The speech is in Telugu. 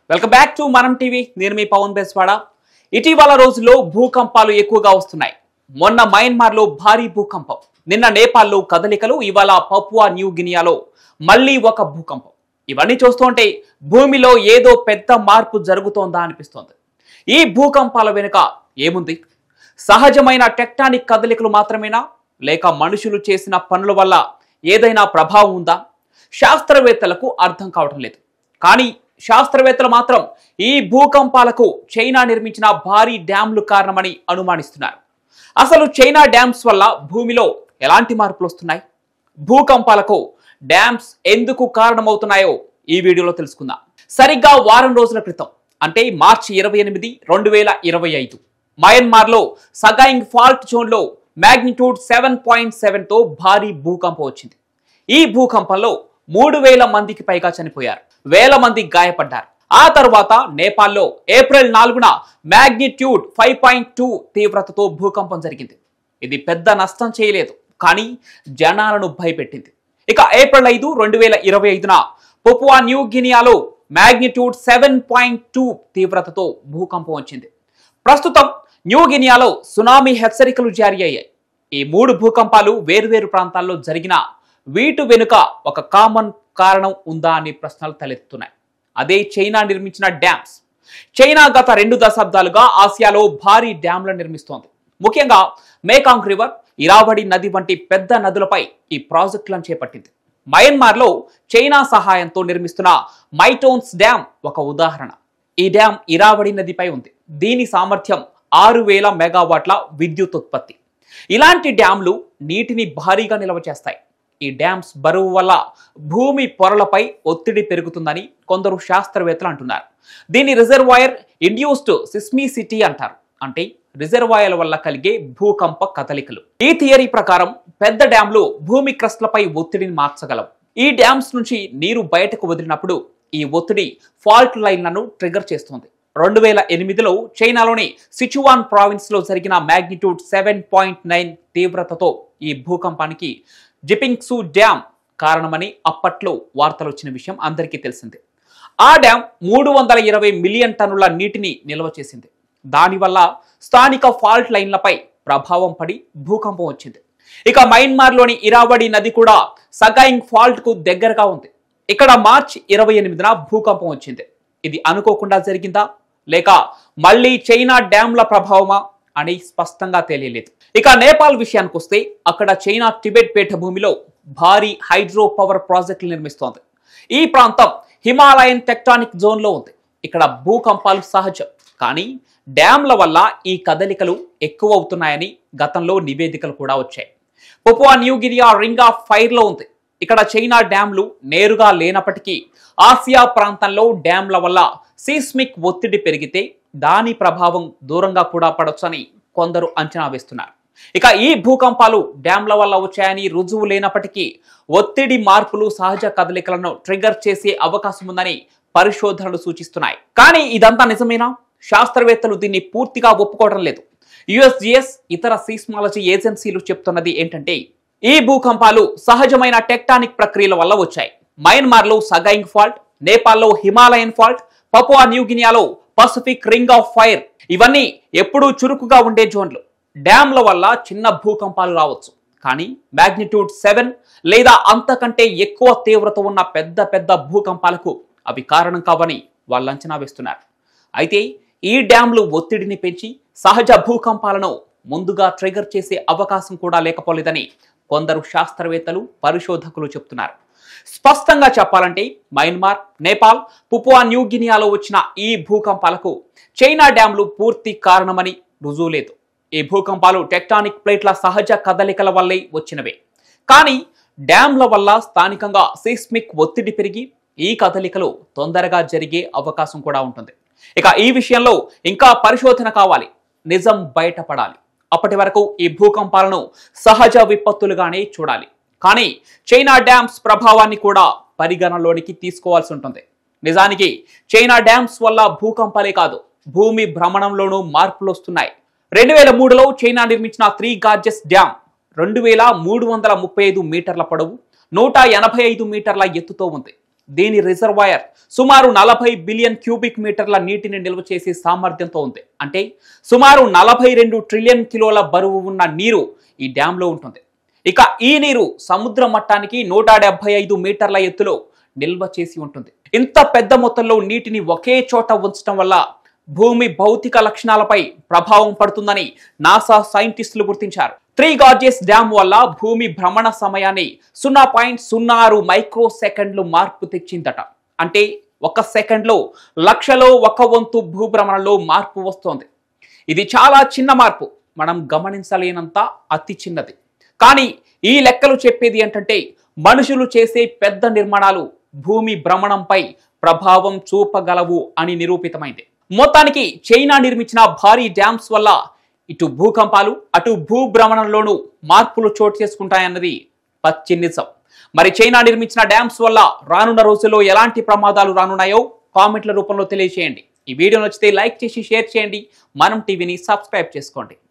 వెల్కమ్ బ్యాక్ టు మనం టీవీ. నేను మీ పవన్ బెస్వాడ. ఇటీవల రోజుల్లో భూకంపాలు ఎక్కువగా వస్తున్నాయి. మొన్న మయన్మార్లో భారీ భూకంపం, నిన్న నేపాల్లో కదలికలు, ఇవాళ పపువా న్యూ గినియాలో మళ్ళీ ఒక భూకంపం. ఇవన్నీ చూస్తుంటే భూమిలో ఏదో పెద్ద మార్పు జరుగుతోందా అనిపిస్తోంది. ఈ భూకంపాల వెనుక ఏముంది? సహజమైన టెక్టానిక్ కదలికలు మాత్రమేనా, లేక మనుషులు చేసిన పనుల వల్ల ఏదైనా ప్రభావం ఉందా? శాస్త్రవేత్తలకు అర్థం కావటం లేదు. కానీ శాస్త్రవేత్తలు మాత్రం ఈ భూకంపాలకు చైనా నిర్మించిన భారీ డ్యాంలు కారణమని అనుమానిస్తున్నారు. అసలు చైనా డ్యామ్స్ వల్ల భూమిలో ఎలాంటి మార్పులు వస్తున్నాయి? భూకంపాలకు డ్యామ్స్ ఎందుకు కారణమవుతున్నాయో ఈ వీడియోలో తెలుసుకుందాం. సరిగ్గా వారం రోజుల క్రితం, అంటే మార్చి 28, 2025 మయన్మార్లో సగాయింగ్ ఫాల్ట్ జోన్లో మ్యాగ్నిట్యూడ్ 7.7తో భారీ భూకంపం వచ్చింది. ఈ భూకంపంలో 3000 మందికి పైగా చనిపోయారు, వేల మంది గాయపడ్డారు. ఆ తర్వాత నేపాల్లో ఏప్రిల్ 4న మ్యాగ్నిట్యూడ్ 5.2 తీవ్రతతో భూకంపం జరిగింది. ఇది పెద్ద నష్టం చేయలేదు, కానీ జనాలను భయపెట్టింది. ఇక ఏప్రిల్ 5, 2025న పపువా న్యూ గినియాలో మ్యాగ్నిట్యూడ్ 7.2 తీవ్రతతో భూకంపం వచ్చింది. ప్రస్తుతం న్యూ గినియాలో సునామీ హెచ్చరికలు జారీ అయ్యాయి. ఈ 3 భూకంపాలు వేర్వేరు ప్రాంతాల్లో జరిగిన వీటి వెనుక ఒక కామన్ కారణం ఉందా అనే ప్రశ్నలు తలెత్తుతున్నాయి. అదే చైనా నిర్మించిన డ్యామ్స్. చైనా గత 2 దశాబ్దాలుగా ఆసియాలో భారీ డ్యాంలను నిర్మిస్తోంది. ముఖ్యంగా మేకాంగ్ రివర్, ఇరావడి నది వంటి పెద్ద నదులపై ఈ ప్రాజెక్టులను చేపట్టింది. మయన్మార్లో చైనా సహాయంతో నిర్మిస్తున్న మైటోన్స్ డ్యామ్ ఒక ఉదాహరణ. ఈ డ్యామ్ ఇరావడి నదిపై ఉంది. దీని సామర్థ్యం 6000 మెగావాట్ల విద్యుత్ ఉత్పత్తి. ఇలాంటి డ్యాంలు నీటిని భారీగా నిల్వ చేస్తాయి. ఈ డ్యామ్స్ బరువు వల్ల భూమి పొరలపై ఒత్తిడి పెరుగుతుందని కొందరు శాస్త్రవేత్తలు అంటున్నారు. దీన్ని రిజర్వాయర్ ఇండ్యూస్డ్ సిస్మిసిటీ అంటారు. అంటే రిజర్వాయర్ల వల్ల కలిగే భూకంప కదలికలు. ఈ థియరీ ప్రకారం పెద్ద డ్యాంలు భూమి క్రస్ట్లపై ఒత్తిడిని మార్చగలవు. ఈ డ్యామ్స్ నుంచి నీరు బయటకు వదిలినప్పుడు ఈ ఒత్తిడి ఫాల్ట్ లైన్లను ట్రిగర్ చేస్తుంది. 2008లో చైనాలోని సిచువాన్ ప్రావిన్స్ లో జరిగిన మ్యాగ్నిట్యూడ్ 7.9 తీవ్రతతో ఈ భూకంపానికి జిపింగ్సు డ్యామ్ కారణమని అప్పట్లో వార్తలు వచ్చిన విషయం అందరికీ తెలిసిందే. ఆ డ్యామ్ 320 మిలియన్ టన్నుల నీటిని నిల్వ చేసింది. దానివల్ల స్థానిక ఫాల్ట్ లైన్లపై ప్రభావం పడి భూకంపం వచ్చింది. ఇక మయన్మార్లోని ఇరావడి నది కూడా సగాయింగ్ ఫాల్ట్ కు దగ్గరగా ఉంది. ఇక్కడ మార్చి 28న భూకంపం వచ్చింది. ఇది అనుకోకుండా జరిగిందా, లేక మళ్ళీ చైనా డ్యాంల ప్రభావమా అని స్పష్టంగా తెలియలేదు. ఇక నేపాల్ విషయానికి వస్తే, అక్కడ చైనా టిబెట్ పీఠభూమిలో భారీ హైడ్రో పవర్ ప్రాజెక్టులు నిర్మిస్తోంది. ఈ ప్రాంతం హిమాలయన్ టెక్టానిక్ జోన్లో ఉంది. ఇక్కడ భూకంపాలు సహజం, కానీ డ్యాంల వల్ల ఈ కదలికలు ఎక్కువ అవుతున్నాయని గతంలో నివేదికలు కూడా వచ్చాయి. Papua new Guinea ring of fire లో ఉంది. ఇక్కడ చైనా డ్యాంలు నేరుగా లేనప్పటికీ ఆసియా ప్రాంతంలో డ్యాంల వల్ల సీస్మిక్ ఒత్తిడి పెరిగితే దాని ప్రభావం దూరంగా కూడా పడొచ్చని కొందరు అంచనా వేస్తున్నారు. ఇక ఈ భూకంపాలు డ్యాంల వల్ల వచ్చాయని రుజువు లేనప్పటికీ ఒత్తిడి మార్పులు సహజ కదలికలను ట్రిగర్ చేసే అవకాశం ఉందని పరిశోధనలు సూచిస్తున్నాయి. కానీ ఇదంతా నిజమేనా? శాస్త్రవేత్తలు దీన్ని పూర్తిగా ఒప్పుకోవడం లేదు. యుఎస్జిఎస్, ఇతర సీస్మాలజీ ఏజెన్సీలు చెప్తున్నది ఏంటంటే, ఈ భూకంపాలు సహజమైన టెక్టానిక్ ప్రక్రియల వల్ల వచ్చాయి. మయన్మార్లో సగాయింగ్ ఫాల్ట్, నేపాల్లో హిమాలయన్ ఫాల్ట్, పపువా న్యూ గినియాలో పసిఫిక్ రింగ్ ఆఫ్ ఫైర్, ఇవన్నీ ఎప్పుడూ చురుకుగా ఉండే జోన్లు. డ్యాంల వల్ల చిన్న భూకంపాలు రావచ్చు, కానీ మ్యాగ్నిట్యూడ్ 7 లేదా అంతకంటే ఎక్కువ తీవ్రత ఉన్న పెద్ద పెద్ద భూకంపాలకు అవి కారణం కావని వాళ్ళు అంచనా వేస్తున్నారు. అయితే ఈ డ్యాంలు ఒత్తిడిని పెంచి సహజ భూకంపాలను ముందుగా ట్రిగర్ చేసే అవకాశం కూడా లేకపోలేదని కొందరు శాస్త్రవేత్తలు, పరిశోధకులు చెప్తున్నారు. స్పష్టంగా చెప్పాలంటే మయన్మార్, నేపాల్, పపువా న్యూ గినియాలో వచ్చిన ఈ భూకంపాలకు చైనా డ్యాంలు పూర్తి కారణమని రుజువు లేదు. ఈ భూకంపాలు టెక్టానిక్ ప్లేట్ల సహజ కదలికల వల్లే వచ్చినవే. కానీ డ్యాంల వల్ల స్థానికంగా సీస్మిక్ ఒత్తిడి పెరిగి ఈ కదలికలు తొందరగా జరిగే అవకాశం కూడా ఉంటుంది. ఇక ఈ విషయంలో ఇంకా పరిశోధన కావాలి, నిజం బయటపడాలి. అప్పటి వరకు ఈ భూకంపాలను సహజ విపత్తులుగానే చూడాలి. కానీ చైనా డ్యామ్స్ ప్రభావాన్ని కూడా పరిగణలోనికి తీసుకోవాల్సి ఉంటుంది. నిజానికి చైనా డ్యామ్స్ వల్ల భూకంపాలే కాదు, భూమి భ్రమణంలోనూ మార్పులు వస్తున్నాయి. 2003లో చైనా నిర్మించిన 3 గార్జెస్ డ్యామ్ 2335 మీటర్ల పొడవు, 185 మీటర్ల ఎత్తుతో ఉంది. దీని రిజర్వాయర్ సుమారు 40 బిలియన్ క్యూబిక్ మీటర్ల నీటిని నిల్వ చేసే సామర్థ్యంతో ఉంది. అంటే సుమారు 42 ట్రిలియన్ కిలోల బరువు ఉన్న నీరు ఈ డ్యాంలో ఉంటుంది. ఇక ఈ నీరు సముద్ర మట్టానికి 175 మీటర్ల ఎత్తులో నిల్వ చేసి ఉంటుంది. ఇంత పెద్ద మొత్తంలో నీటిని ఒకే చోట ఉంచడం వల్ల భూమి భౌతిక లక్షణాలపై ప్రభావం పడుతుందని నాసా సైంటిస్టులు గుర్తించారు. త్రీ గార్జెస్ డ్యామ్ వల్ల భూమి భ్రమణ సమయాన్ని 0.06 మైక్రో సెకండ్లు మార్పు తెచ్చిందట. అంటే 1 సెకండ్లో లక్షలో 1 వంతు భూభ్రమణలో మార్పు వస్తోంది. ఇది చాలా చిన్న మార్పు, మనం గమనించలేనంత అతి చిన్నది. కానీ ఈ లెక్కలు చెప్పేది ఏంటంటే మనుషులు చేసే పెద్ద నిర్మాణాలు భూమి భ్రమణంపై ప్రభావం చూపగలవు అని నిరూపితమైంది. మొత్తానికి చైనా నిర్మించిన భారీ డ్యామ్స్ వల్ల ఇటు భూకంపాలు అటు భూభ్రమణంలోనూ మార్పులు చోటు చేసుకుంటాయన్నది పచ్చి నిజం. మరి చైనా నిర్మించిన డ్యామ్స్ వల్ల రానున్న రోజుల్లో ఎలాంటి ప్రమాదాలు రానున్నాయో కామెంట్ల రూపంలో తెలియజేయండి. ఈ వీడియో నచ్చితే లైక్ చేసి షేర్ చేయండి. మనం టీవీని సబ్స్క్రైబ్ చేసుకోండి.